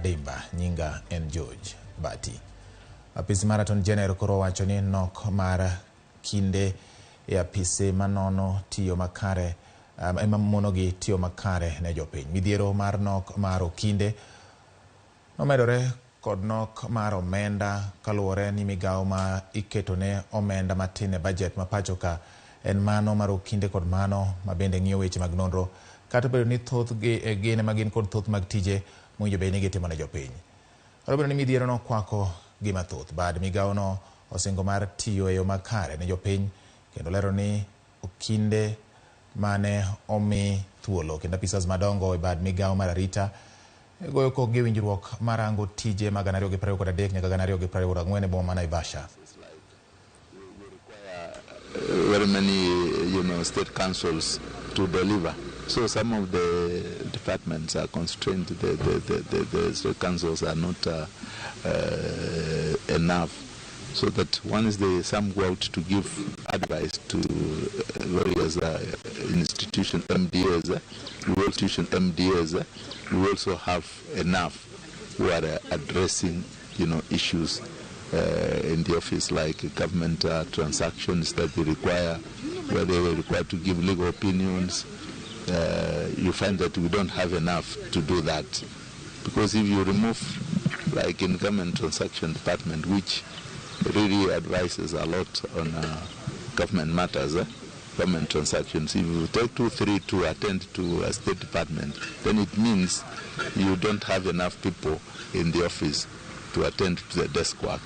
Adimba, nyinga en George Bati. Apisi mar Aton Gener koro wacho ni nok mar kinde e apisi manono tiyo makare monogi tiyo makare ne jopiny. Midhiero mar nok mar okinde nomedore kod nok mar omenda kaluwore ni migago ma iketone omenda matin e budget ma pachoka en mano mar okinde kod mano ma bende ng'iyo weche mag nonro kata bedo ni thoth gine magin kod thoth mag tije mowinjo bed ni gitimo ne jopiny. Kata bedo ni midhiero no kwako gima thoth, bad migago no osingo mar tiyo e yo makare ne jopiny kendo lero ni okinde mane omi thuolo kendo apisas madongo e bad migago mar arita goyo kok gi winjruok marango tije mag 2023 nyaka 2024 e boma ma Naivasha. Very many, state councils to deliver. So some of the departments are constrained. The state councils are not enough. So that once some go out to give advice to various institution MDAs, we also have enough who are addressing, issues in the office like government transactions that they require, where they were required to give legal opinions. You find that we don't have enough to do that, because if you remove, like in government transaction department, which really advises a lot on government matters, government transactions. If you take 2-3 to attend to a state department, then it means you don't have enough people in the office to attend to the desk work.